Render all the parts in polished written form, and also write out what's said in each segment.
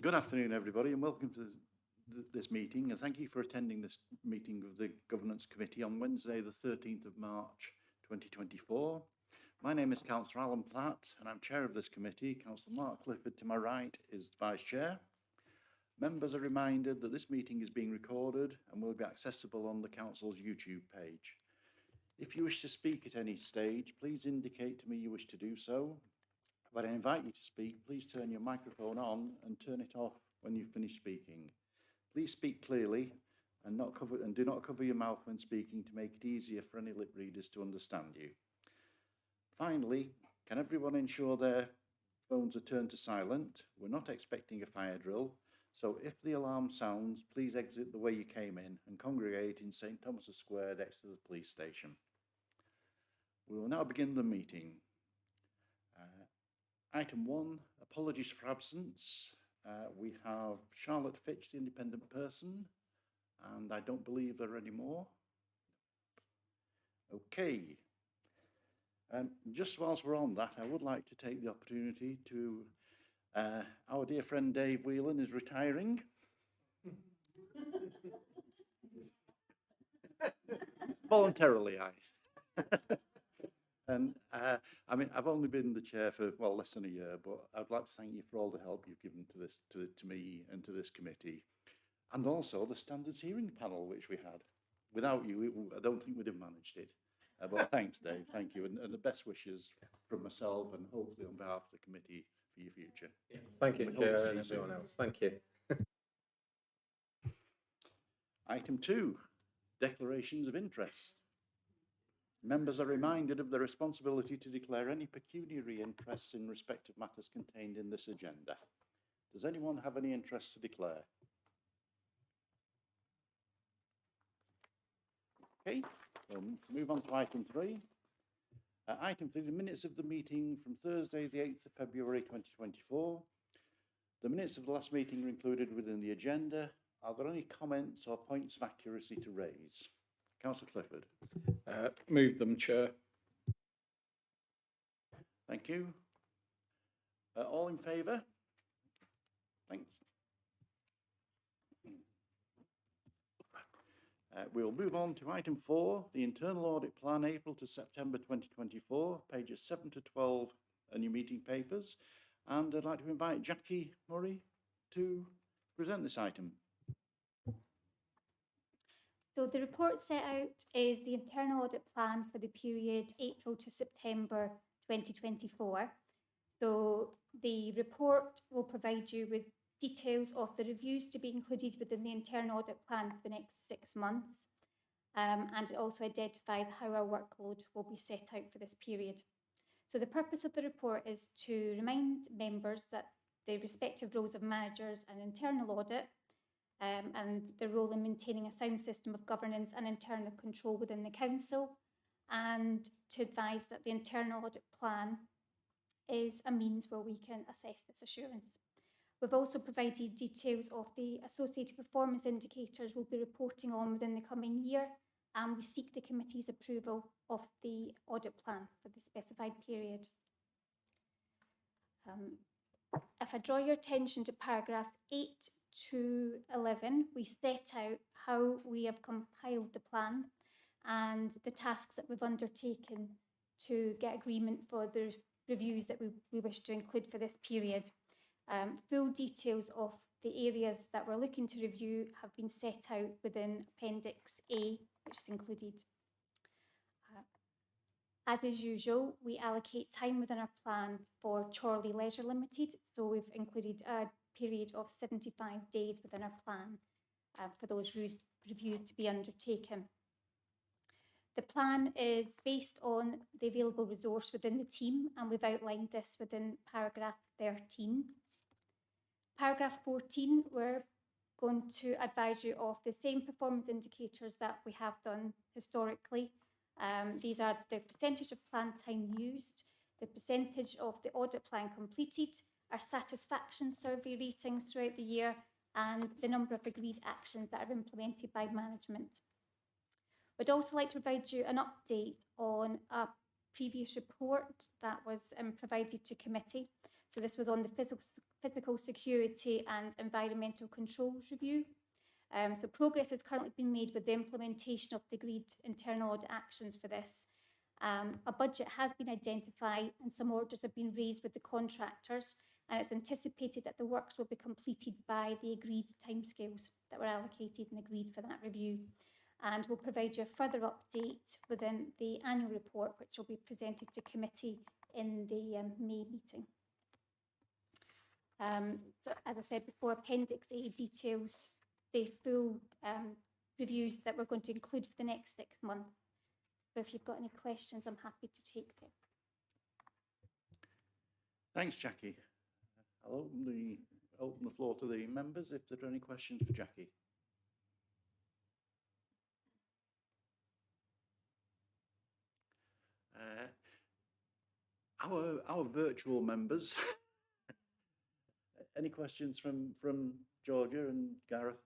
Good afternoon, everybody, and welcome to this meeting. And thank you for attending this meeting of the Governance Committee on Wednesday, the 13th of March, 2024. My name is Councillor Alan Platt, and I'm chair of this committee. Councillor Mark Clifford, to my right, is vice chair. Members are reminded that this meeting is being recorded and will be accessible on the council's YouTube page. If you wish to speak at any stage, please indicate to me you wish to do so. When I invite you to speak, please turn your microphone on and turn it off when you finish speaking. Please speak clearly and do not cover your mouth when speaking to make it easier for any lip readers to understand you. Finally, can everyone ensure their phones are turned to silent? We're not expecting a fire drill, so if the alarm sounds, please exit the way you came in and congregate in St. Thomas's Square next to the police station. We will now begin the meeting. Item 1, apologies for absence. We have Charlotte Fitch, the independent person, and I don't believe there are any more. Okay. Just whilst we're on that, I would like to take the opportunity to, our dear friend Dave Whelan is retiring. Voluntarily, And I mean, I've only been the chair for, well, less than a year, but I'd like to thank you for all the help you've given to this, to me and to this committee, and also the standards hearing panel, which we had. Without you, I don't think we'd have managed it. But thanks, Dave. Thank you. And the best wishes from myself and hopefully on behalf of the committee for your future. Yeah, thank you, Chair, and everyone else. Thank you. Item 2, declarations of interest. Members are reminded of the responsibility to declare any pecuniary interests in respect of matters contained in this agenda. Does anyone have any interests to declare? Okay, we'll move on to item 3. Item 3, the minutes of the meeting from Thursday, the 8th of February 2024. The minutes of the last meeting are included within the agenda. Are there any comments or points of accuracy to raise? Councillor Clifford. Move them, Chair. Thank you. All in favour? Thanks. We'll move on to item 4, the internal audit plan, April to September 2024, pages 7 to 12 in your meeting papers. And I'd like to invite Jackie Murray to present this item. So the report set out is the internal audit plan for the period April to September 2024. So the report will provide you with details of the reviews to be included within the internal audit plan for the next 6 months. And it also identifies how our workload will be set out for this period. So the purpose of the report is to remind members that the respective roles of managers and internal audit and the role in maintaining a sound system of governance and internal control within the council, and to advise that the internal audit plan is a means where we can assess this assurance. We've also provided details of the associated performance indicators we'll be reporting on within the coming year, and we seek the committee's approval of the audit plan for the specified period. If I draw your attention to paragraphs 8 to 11, we set out how we have compiled the plan and the tasks that we've undertaken to get agreement for the reviews that we wish to include for this period. Full details of the areas that we're looking to review have been set out within Appendix A, which is included. As is usual, we allocate time within our plan for Chorley Leisure Limited, so we've included a period of 75 days within our plan for those reviews to be undertaken. The plan is based on the available resource within the team, and we've outlined this within paragraph 13. Paragraph 14, we're going to advise you of the same performance indicators that we have done historically. These are the percentage of plan time used, the percentage of the audit plan completed, our satisfaction survey ratings throughout the year, and the number of agreed actions that are implemented by management. We'd also like to provide you an update on a previous report that was provided to committee. So this was on the physical security and environmental controls review. So progress has currently been made with the implementation of the agreed internal audit actions for this. A budget has been identified and some orders have been raised with the contractors, and it's anticipated that the works will be completed by the agreed timescales that were allocated and agreed for that review. And we'll provide you a further update within the annual report, which will be presented to committee in the May meeting. So as I said before, Appendix A details the full reviews that we're going to include for the next 6 months. So if you've got any questions, I'm happy to take them. Thanks, Jackie. I'll open the floor to the members if there are any questions for Jackie. Our virtual members. Any questions from Georgia and Gareth?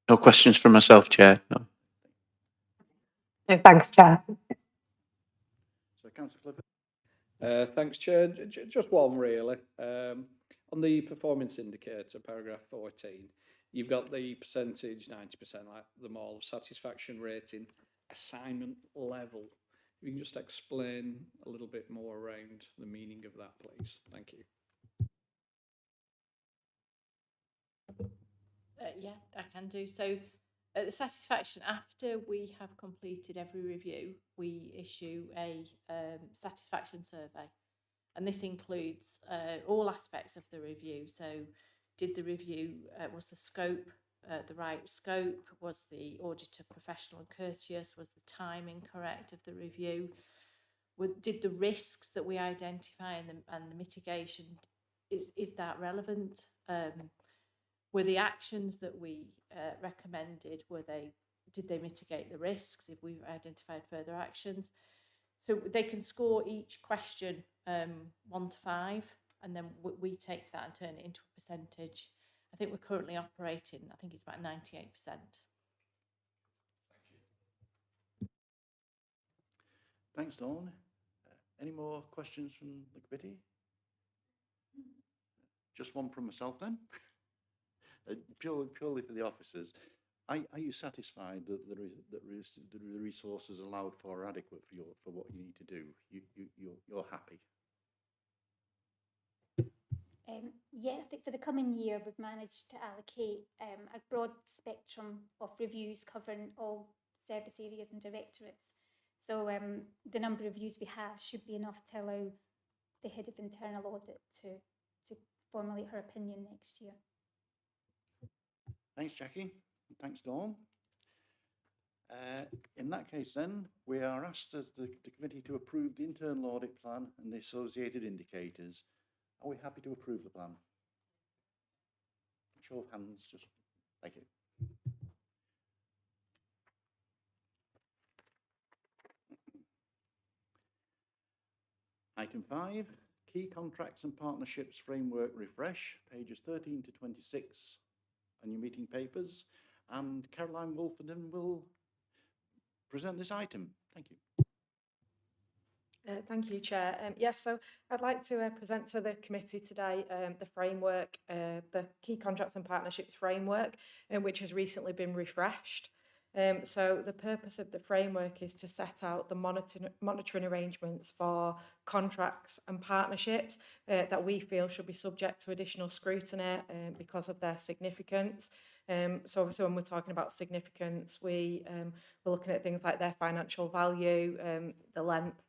No questions from myself, Chair. No. No, thanks, Chair. So, Councillor Clifford. Thanks, Chair. Just one really. On the performance indicator, paragraph 14, you've got the percentage, 90%, like the mall, satisfaction rating, assignment level. If you can just explain a little bit more around the meaning of that, please. Thank you. Yeah, I can do. So the satisfaction, after we have completed every review, we issue a satisfaction survey. And this includes all aspects of the review. So did the review, was the scope the right scope? Was the auditor professional and courteous? Was the timing correct of the review? Did the risks that we identify and the mitigation, is that relevant? Were the actions that we recommended, did they mitigate the risks if we've identified further actions? So they can score each question 1 to 5, and then we take that and turn it into a percentage. I think we're currently operating, I think it's about 98%. Thanks, Dawn. Any more questions from the committee? Just one from myself then. Purely for the officers. Are you satisfied that the resources allowed for are adequate for what you need to do? You're happy? Yeah, I think for the coming year, we've managed to allocate a broad spectrum of reviews covering all service areas and directorates. So the number of reviews we have should be enough to allow the head of internal audit to formulate her opinion next year. Thanks, Jackie. Thanks, Dawn. In that case then, we are asked as the committee to approve the internal audit plan and the associated indicators. Are we happy to approve the plan? Show of hands, just thank you. Item 5, Key Contracts and Partnerships Framework Refresh, pages 13 to 26 on your meeting papers. And Caroline Wolfenden will present this item. Thank you. Thank you, Chair. Yes, so I'd like to present to the committee today the framework, the Key Contracts and Partnerships Framework, which has recently been refreshed. So the purpose of the framework is to set out the monitoring arrangements for contracts and partnerships that we feel should be subject to additional scrutiny because of their significance. So obviously when we're talking about significance, we're looking at things like their financial value, the length,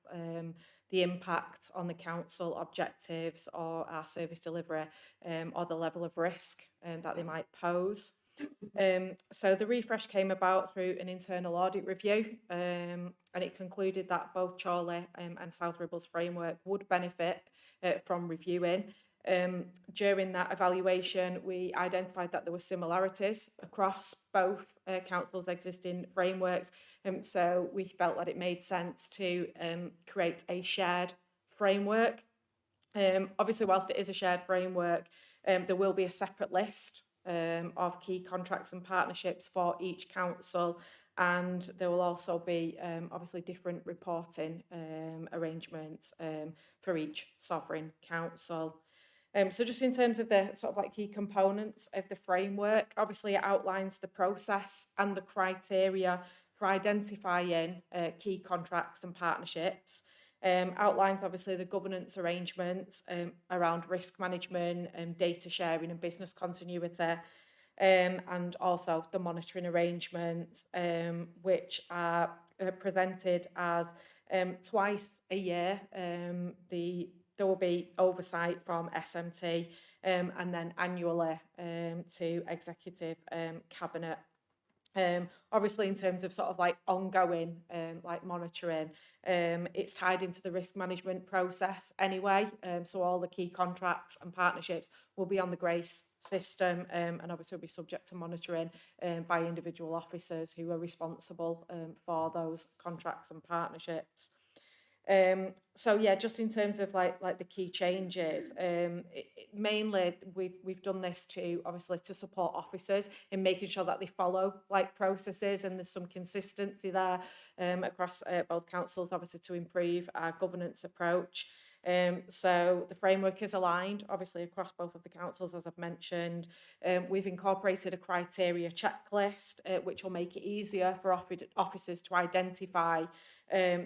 the impact on the council objectives or our service delivery, or the level of risk that they might pose. So the refresh came about through an internal audit review, and it concluded that both Chorley and South Ribbles framework would benefit from reviewing. During that evaluation, we identified that there were similarities across both councils' existing frameworks, so we felt that it made sense to create a shared framework. Obviously, whilst it is a shared framework, there will be a separate list of key contracts and partnerships for each council, and there will also be obviously different reporting arrangements for each sovereign council. So just in terms of the sort of like key components of the framework, obviously it outlines the process and the criteria for identifying key contracts and partnerships, outlines obviously the governance arrangements around risk management and data sharing and business continuity, and also the monitoring arrangements, which are presented as twice a year. There will be oversight from SMT, and then annually to executive cabinet. Obviously in terms of sort of like ongoing like monitoring, it's tied into the risk management process anyway, so all the key contracts and partnerships will be on the GRACE system, and obviously will be subject to monitoring by individual officers who are responsible for those contracts and partnerships. So yeah, just in terms of like the key changes, mainly we've done this to obviously to support officers in making sure that they follow like processes, and there's some consistency there across both councils, obviously to improve our governance approach. So the framework is aligned obviously across both of the councils, as I've mentioned. We've incorporated a criteria checklist which will make it easier for officers to identify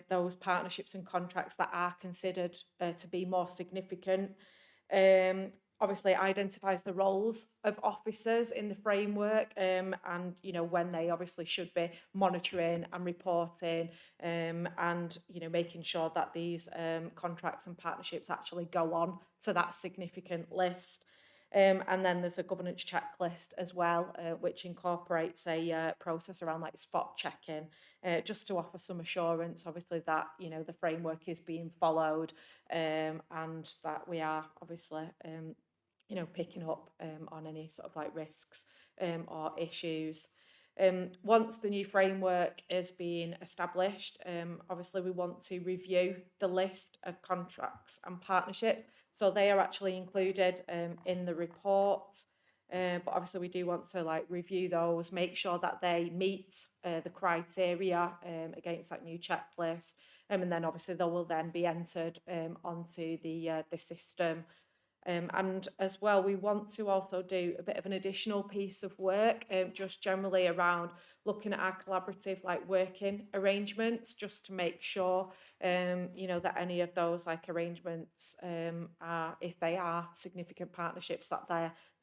those partnerships and contracts that are considered to be more significant. Obviously identifies the roles of officers in the framework, and you know when they obviously should be monitoring and reporting, and you know making sure that these contracts and partnerships actually go on to that significant list. And then there's a governance checklist as well, which incorporates a process around like spot checking, just to offer some assurance, obviously, that you know the framework is being followed, and that we are obviously you know picking up on any sort of like risks or issues. Once the new framework is being established, obviously we want to review the list of contracts and partnerships. So they are actually included in the report. But obviously we do want to like review those, make sure that they meet the criteria against that new checklist. And then obviously they will then be entered onto the system. And as well, we want to also do a bit of an additional piece of work, just generally around looking at our collaborative like working arrangements, just to make sure, you know, that any of those like arrangements are, if they are significant partnerships, that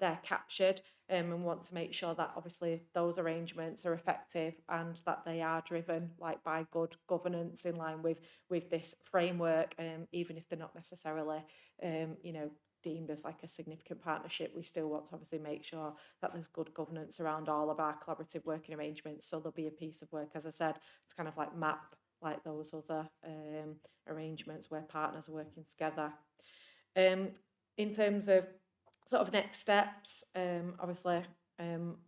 they're captured, and want to make sure that obviously those arrangements are effective and that they are driven like by good governance in line with this framework, even if they're not necessarily, you know, deemed as like a significant partnership. We still want to obviously make sure that there's good governance around all of our collaborative working arrangements. So there'll be a piece of work, as I said, to kind of like map like those other arrangements where partners are working together. In terms of sort of next steps, obviously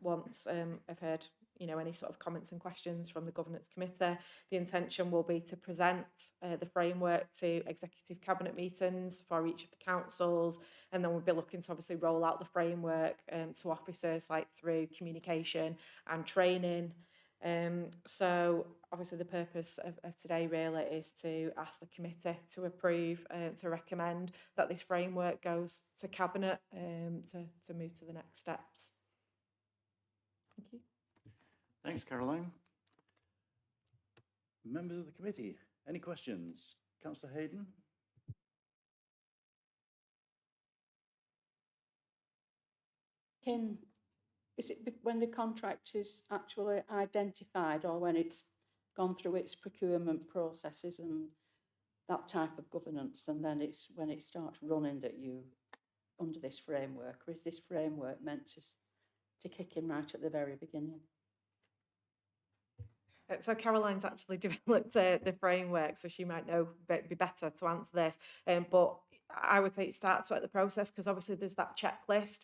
once I've heard you know any sort of comments and questions from the governance committee, the intention will be to present the framework to executive cabinet meetings for each of the councils, and then we'll be looking to obviously roll out the framework to officers like through communication and training. So obviously the purpose of today really is to ask the committee to approve, to recommend that this framework goes to cabinet to move to the next steps. Thank you. Thanks, Caroline. Members of the committee, any questions? Councillor Hayden? Is it when the contract is actually identified, or when it's gone through its procurement processes and that type of governance, and then it's when it starts running that you under this framework, or is this framework meant to kick in right at the very beginning? So Caroline's actually developed the framework, so she might know be better to answer this. But I would say it starts at the process, because obviously there's that checklist.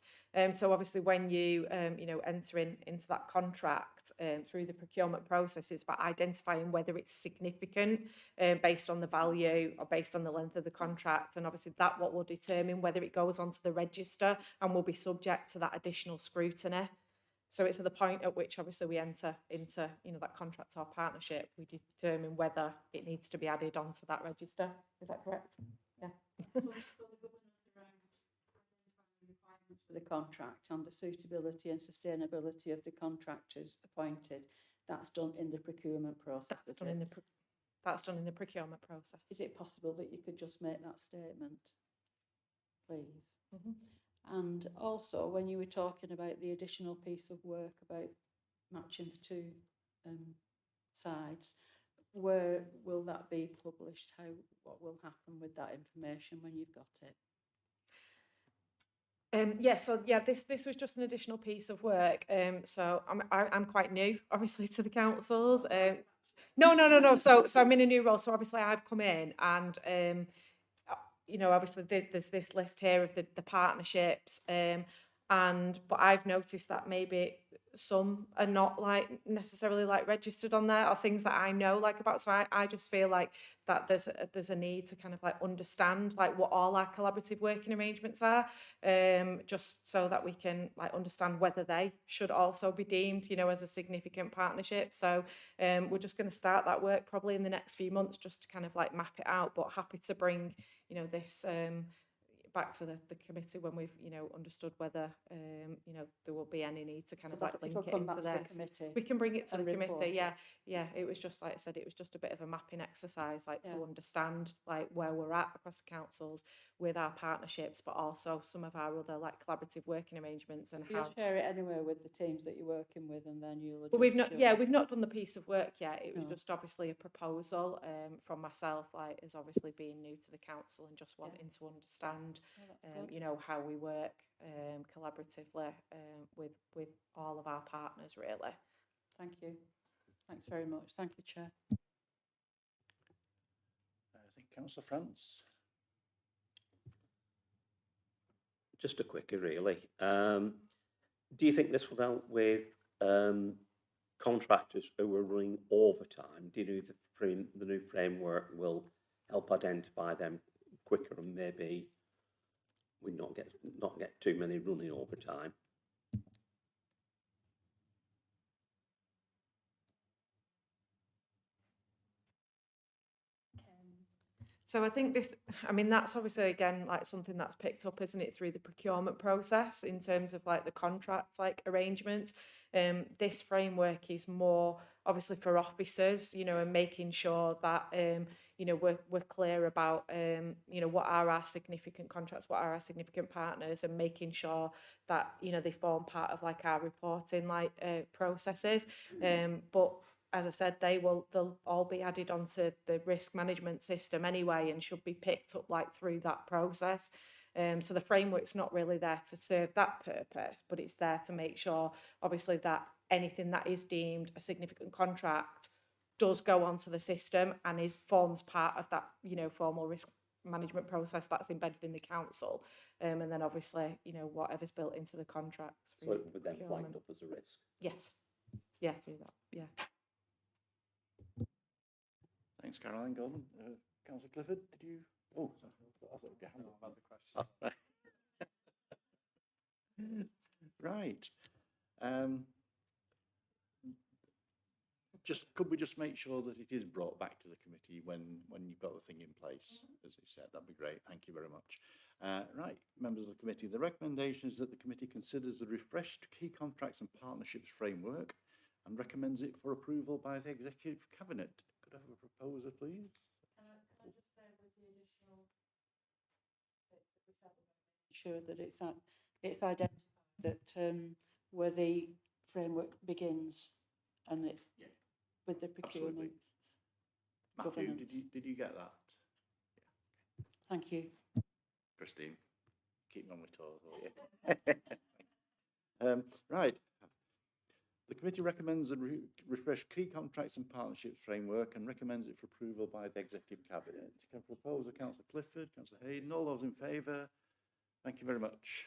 So obviously when you you know enter into that contract through the procurement process, it's about identifying whether it's significant based on the value or based on the length of the contract, and obviously that what will determine whether it goes onto the register and will be subject to that additional scrutiny. So it's at the point at which obviously we enter into, you know, that contract or partnership, we determine whether it needs to be added onto that register. Is that correct? Yeah. For the contract and the suitability and sustainability of the contractors appointed, that's done in the procurement process. That's done in the that's done in the procurement process. Is it possible that you could just make that statement, please? Mhm. And also, when you were talking about the additional piece of work about matching the two sides, where will that be published? What will happen with that information when you've got it? This was just an additional piece of work. So I'm quite new, obviously, to the councils. No. So I'm in a new role. So obviously I've come in and you know, obviously there's this list here of the partnerships. But I've noticed that maybe some are not like necessarily like registered on there, or things that I know like about. So I just feel like that there's a need to kind of like understand like what all our collaborative working arrangements are, just so that we can like understand whether they should also be deemed, you know, as a significant partnership. So we're just going to start that work probably in the next few months, just to kind of like map it out. But happy to bring, you know, this back to the committee when we've, you know, understood whether you know, there will be any need to kind of like link it into this. We can bring it to the committee. Yeah, it was just like I said, it was just a bit of a mapping exercise, like to understand like where we're at across the councils with our partnerships, but also some of our other like collaborative working arrangements and You'll how. share it anyway with the teams that you're working with, and then you'll. But we've not done the piece of work yet. It was No. just obviously a proposal from myself, like as obviously being new to the council and just wanting to understand, you know, how we work collaboratively with all of our partners, really. Thank you. Thanks very much. Thank you, Chair. I think Councillor France. Just a quickie, really. Do you think this will help with contractors who are running overtime? Do you know the new framework will help identify them quicker, and maybe we not get too many running overtime? So I think that's obviously again like something that's picked up, isn't it, through the procurement process in terms of like the contracts like arrangements. This framework is more obviously for officers, you know, and making sure that you know, we're clear about you know, what are our significant contracts, what are our significant partners, and making sure that, you know, they form part of like our reporting like processes. But as I said, they'll all be added onto the risk management system anyway, and should be picked up like through that process. So the framework's not really there to serve that purpose, but it's there to make sure, obviously, that anything that is deemed a significant contract does go onto the system and forms part of that, you know, formal risk management process that's embedded in the council. And then obviously, you know, whatever's built into the contracts. So it would then flagged up as a risk. Yes. Yeah, through that. Yeah. Thanks, Caroline Golden. Councillor Clifford, did you? Oh, I thought you hadn't about the question. Right. Could we just make sure that it is brought back to the committee when you've got the thing in place, as you said? That'd be great. Thank you very much. Right, members of the committee, the recommendation is that the committee considers the refreshed key contracts and partnerships framework and recommends it for approval by the Executive Cabinet. Could I have a proposer, please? Can I just say with the additional sure that it's identified that where the framework begins and it with the procurement. Matthew, did you get that? Yeah. Thank you. Christine, keep me on my toes, will you? Right. The committee recommends a refreshed key contracts and partnerships framework and recommends it for approval by the Executive Cabinet. Can I propose Councillor Clifford, Councillor Hayden, all those in favour? Thank you very much.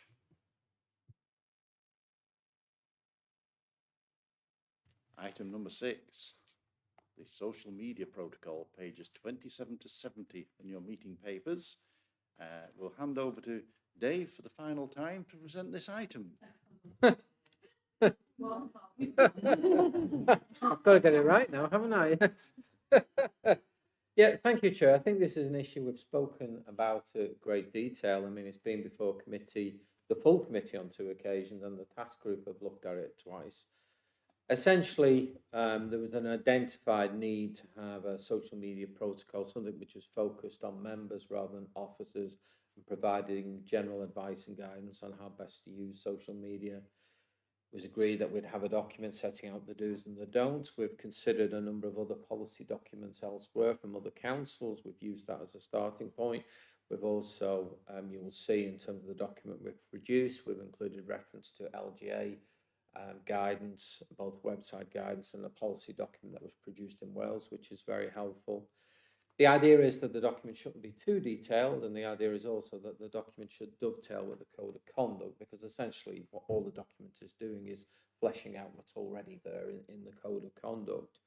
Item number 6, the social media protocol, pages 27 to 70 in your meeting papers. We'll hand over to Dave for the final time to present this item. I've got to get it right now, haven't I? Yes. Yeah, thank you, Chair. I think this is an issue we've spoken about at great detail. I mean, it's been before committee, the full committee on 2 occasions, and the task group have looked at it twice. Essentially, there was an identified need to have a social media protocol, something which was focused on members rather than officers, and providing general advice and guidance on how best to use social media. It was agreed that we'd have a document setting out the do's and the don'ts. We've considered a number of other policy documents elsewhere from other councils. We've used that as a starting point. We've also, you will see in terms of the document we've produced, we've included reference to LGA guidance, both website guidance and a policy document that was produced in Wales, which is very helpful. The idea is that the document shouldn't be too detailed, and the idea is also that the document should dovetail with the code of conduct, because essentially what all the document is doing is fleshing out what's already there in the code of conduct.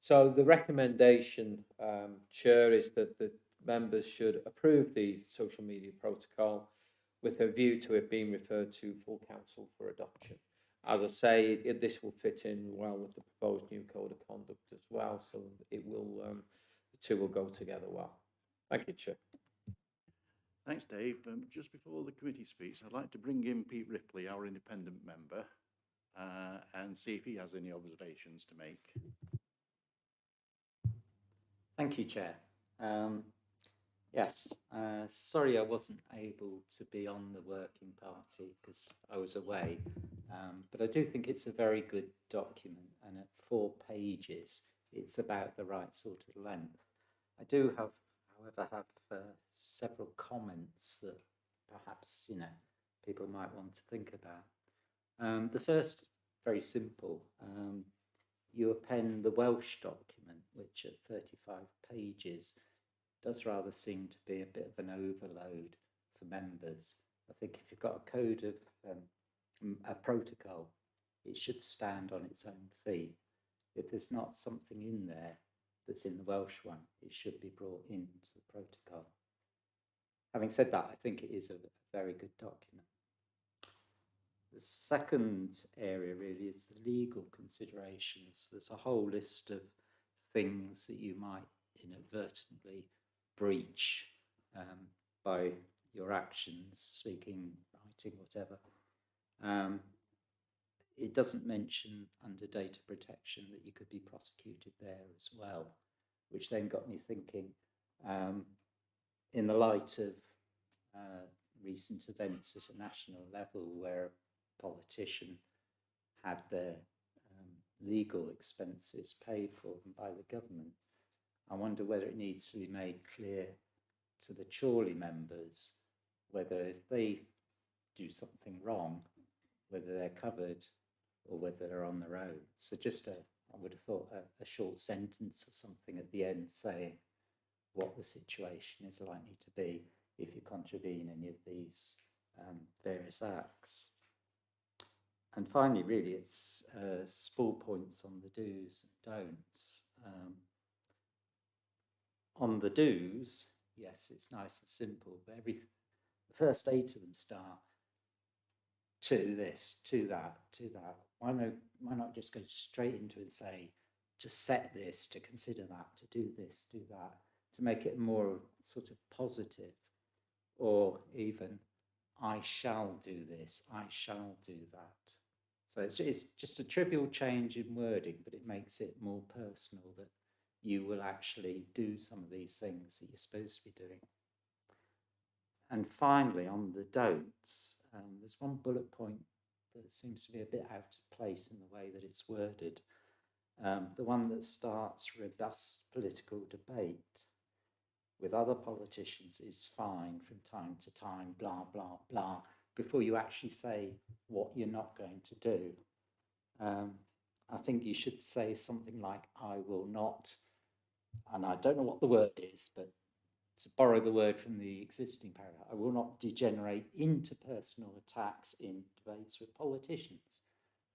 So the recommendation, Chair, is that the members should approve the social media protocol with a view to it being referred to full council for adoption. As I say, this will fit in well with the proposed new code of conduct as well, so it will, the two will go together well. Thank you, Chair. Thanks, Dave. Just before the committee speaks, I'd like to bring in Pete Ripley, our independent member, and see if he has any observations to make. Thank you, Chair. Yes, sorry I wasn't able to be on the working party because I was away, but I do think it's a very good document, and at 4 pages it's about the right sort of length. I do have, however, several comments that perhaps, you know, people might want to think about. The first, very simple, you append the Welsh document, which at 35 pages does rather seem to be a bit of an overload for members. I think if you've got a code of a protocol, it should stand on its own feet. If there's not something in there that's in the Welsh one, it should be brought into the protocol. Having said that, I think it is a very good document. The second area really is the legal considerations. There's a whole list of things that you might inadvertently breach by your actions, speaking, writing, whatever. It doesn't mention under data protection that you could be prosecuted there as well, which then got me thinking, in the light of recent events at a national level where a politician had their legal expenses paid for them by the government, I wonder whether it needs to be made clear to the Chorley members whether if they do something wrong, whether they're covered or whether they're on their own. So just I would have thought a short sentence or something at the end saying what the situation is likely to be if you contravene any of these various acts. And finally, really, it's small points on the do's and don'ts. On the do's, yes, it's nice and simple, but the first 8 of them start to this, to that, to that. Why not just go straight into it and say, to set this, to consider that, to do this, do that, to make it more sort of positive, or even, I shall do this, I shall do that. So it's just a trivial change in wording, but it makes it more personal that you will actually do some of these things that you're supposed to be doing. And finally, on the don'ts, there's one bullet point that seems to be a bit out of place in the way that it's worded. The one that starts robust political debate with other politicians is fine from time to time, blah, blah, blah, before you actually say what you're not going to do. I think you should say something like, I will not, and I don't know what the word is, but to borrow the word from the existing paragraph, I will not degenerate into personal attacks in debates with politicians.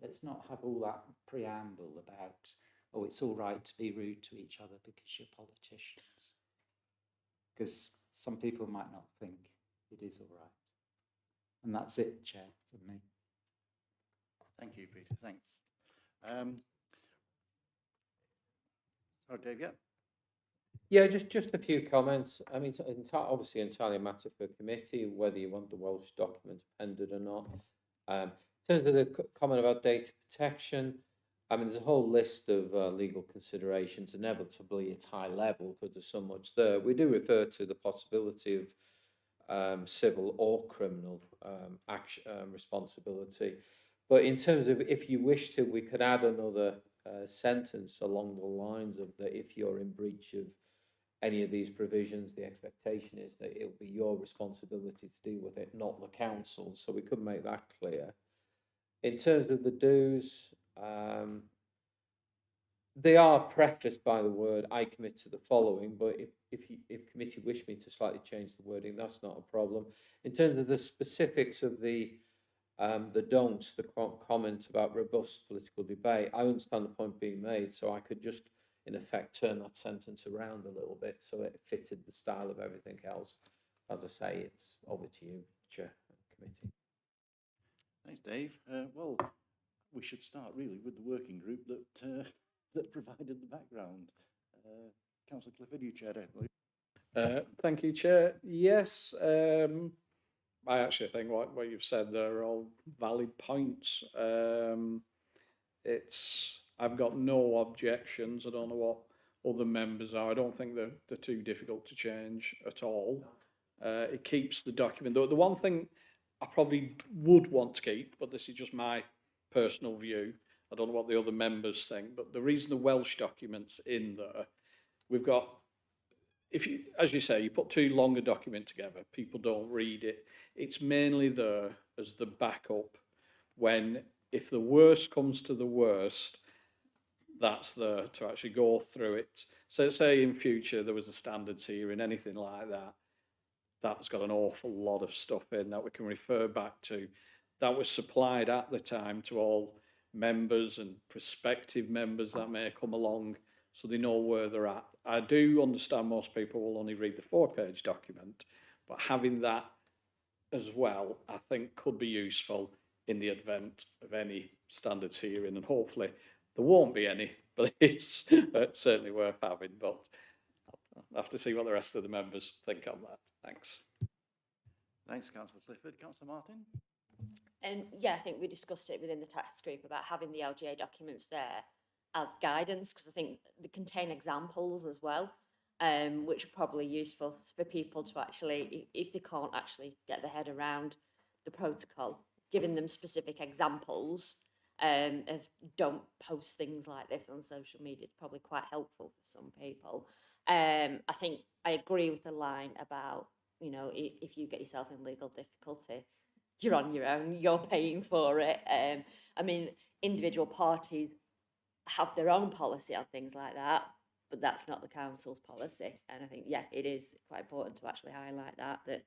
Let's not have all that preamble about, oh, it's all right to be rude to each other because you're politicians. Because some people might not think it is all right. And that's it, Chair, for me. Thank you, Peter. Thanks. Sorry, Dave, yeah? Yeah, just a few comments. I mean, obviously entirely a matter for committee, whether you want the Welsh document appended or not. In terms of the comment about data protection, I mean, there's a whole list of legal considerations. Inevitably, it's high level because there's so much there. We do refer to the possibility of civil or criminal action responsibility. But in terms of if you wish to, we could add another sentence along the lines of that if you're in breach of any of these provisions, the expectation is that it'll be your responsibility to deal with it, not the council. So we could make that clear. In terms of the do's, they are prefaced by the word "I commit to the following," but if committee wish me to slightly change the wording, that's not a problem. In terms of the specifics of the don'ts, the comment about robust political debate, I understand the point being made, so I could just, in effect, turn that sentence around a little bit so it fitted the style of everything else. As I say, it's over to you, Chair and Committee. Thanks, Dave. Well, we should start really with the working group that that provided the background. Councillor Clifford, you chaired it, I believe. Thank you, Chair. Yes, I actually think what you've said there are all valid points. I've got no objections. I don't know what other members are. I don't think they're too difficult to change at all. It keeps the document. The one thing I probably would want to keep, but this is just my personal view, I don't know what the other members think, but the reason the Welsh document's in there, we've got, if you, as you say, you put too long a document together, people don't read it. It's mainly there as the backup when, if the worst comes to the worst, that's there to actually go through it. So say in future there was a standards hearing, anything like that, that's got an awful lot of stuff in that we can refer back to. That was supplied at the time to all members and prospective members that may come along, so they know where they're at. I do understand most people will only read the 4-page document, but having that as well, I think could be useful in the event of any standards hearing, and hopefully there won't be any, but it's certainly worth having. But I'll have to see what the rest of the members think on that. Thanks. Thanks, Councillor Clifford. Councillor Martin? Yeah, I think we discussed it within the task group about having the LGA documents there as guidance, because I think they contain examples as well, which are probably useful for people to actually, if they can't actually get their head around the protocol, giving them specific examples of don't post things like this on social media is probably quite helpful for some people. I think I agree with the line about, you know, if you get yourself in legal difficulty, you're on your own, you're paying for it. I mean, individual parties have their own policy on things like that, but that's not the council's policy. And I think, yeah, it is quite important to actually highlight that,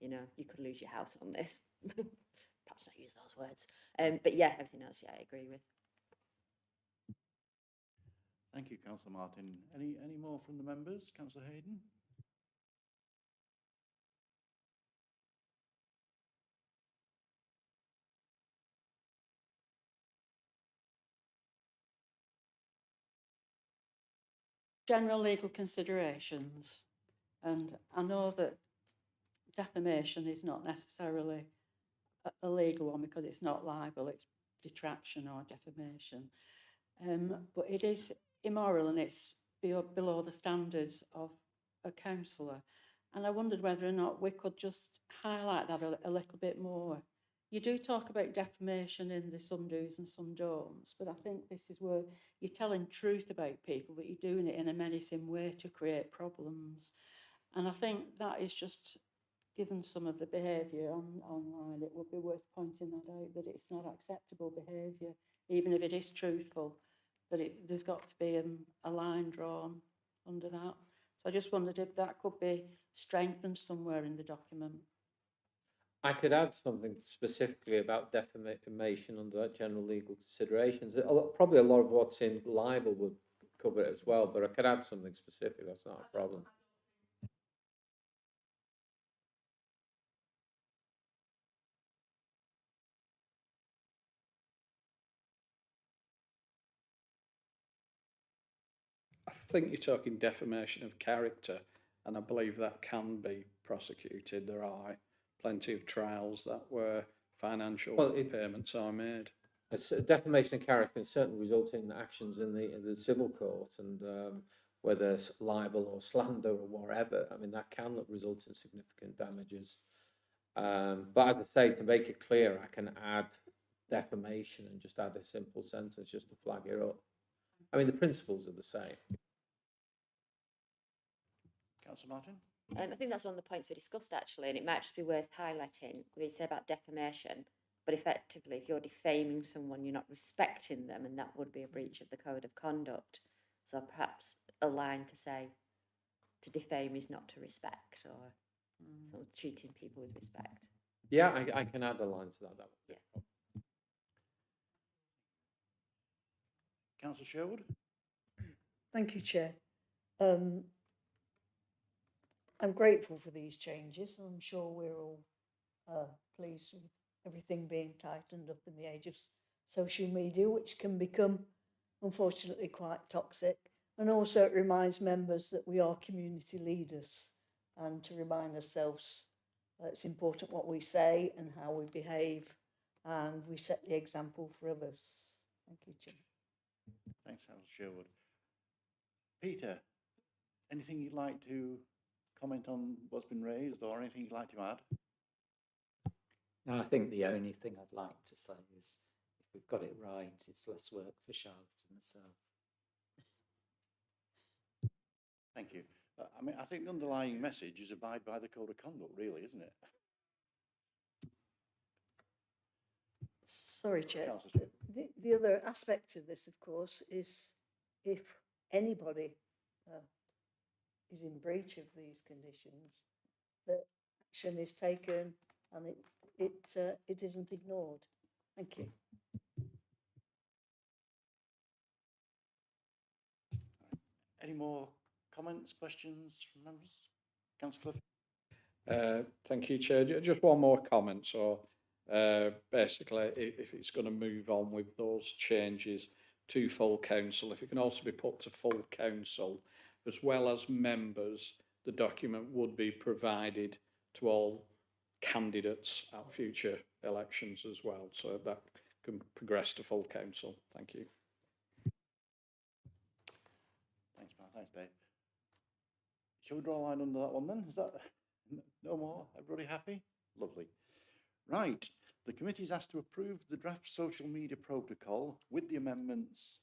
you know, you could lose your house on this. Perhaps not use those words. But yeah, everything else, yeah, I agree with. Thank you, Councillor Martin. Any more from the members? Councillor Hayden? General legal considerations, and I know that defamation is not necessarily a legal one because it's not libel, it's detraction or defamation, but it is immoral and it's below the standards of a councillor, and I wondered whether or not we could just highlight that a little bit more. You do talk about defamation in the some do's and some don'ts, but I think this is where you're telling truth about people, but you're doing it in a menacing way to create problems. And I think that is just, given some of the behaviour online, it would be worth pointing that out, that it's not acceptable behaviour, even if it is truthful, that there's got to be a line drawn under that. So I just wondered if that could be strengthened somewhere in the document. I could add something specifically about defamation under that general legal considerations. Probably a lot of what's in libel would cover it as well, but I could add something specific, that's not a problem. think you're talking defamation of character, and I believe that can be prosecuted. There are plenty of trials that where financial Well, payments are made. Defamation of character can certainly result in actions in the civil court, and whether it's libel or slander or whatever, I mean, that can result in significant damages. But as I say, to make it clear, I can add defamation and just add a simple sentence just to flag it up. I mean, the principles are the same. Councillor Martin? I think that's one of the points we discussed actually, and it might just be worth highlighting. We say about defamation, but effectively, if you're defaming someone, you're not respecting them, and that would be a breach of the code of conduct. So perhaps a line to say, to defame is not to respect, or sort of treating people with respect. Yeah, I can add a line to that. Yeah. Councillor Sherwood? Thank you, Chair. I'm grateful for these changes, and I'm sure we're all pleased with everything being tightened up in the age of social media, which can become, unfortunately, quite toxic. And also it reminds members that we are community leaders, and to remind ourselves it's important what we say and how we behave, and we set the example for others. Thank you, Chair. Thanks, Councillor Sherwood. Peter, anything you'd like to comment on what's been raised, or anything you'd like to add? No, I think the only thing I'd like to say is if we've got it right, it's less work for Charlotte and myself. Thank you. I mean, I think the underlying message is abide by the code of conduct, really, isn't it? Sorry, Chair. Councillor Sherwood. The other aspect to this, of course, is if anybody is in breach of these conditions, that action is taken and it isn't ignored. Thank you. Any more comments, questions from members? Councillor Cliff? Thank you, Chair. Just one more comment. So basically, if it's going to move on with those changes to full council, if it can also be put to full council, as well as members, the document would be provided to all candidates at future elections as well. So that can progress to full council. Thank you. Thanks, Mark. Thanks, Dave. Shall we draw a line under that one then? Is that no more? Everybody happy? Lovely. Right. The committee is asked to approve the draft social media protocol with the amendments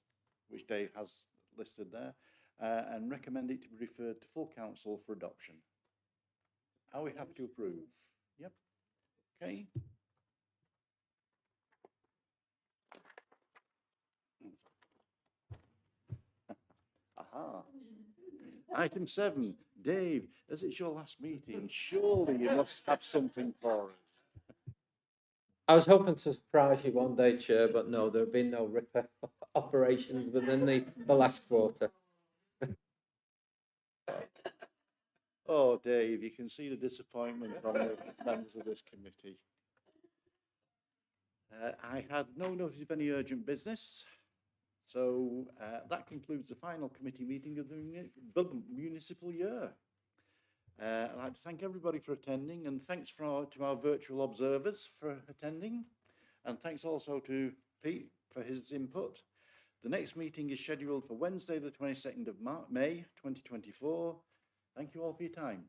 which Dave has listed there, and recommend it to be referred to full council for adoption. Are we happy to approve? Yep. Okay. Aha. Item 7. Dave, as it's your last meeting, surely you must have something for us. I was hoping to surprise you one day, Chair, but no, there have been no repair operations within the last quarter. Oh, Dave, you can see the disappointment on the members of this committee. I had no notice of any urgent business, so that concludes the final committee meeting of the municipal year. I'd like to thank everybody for attending, and thanks to our virtual observers for attending, and thanks also to Pete for his input. The next meeting is scheduled for Wednesday, the 22nd of May 2024. Thank you all for your time.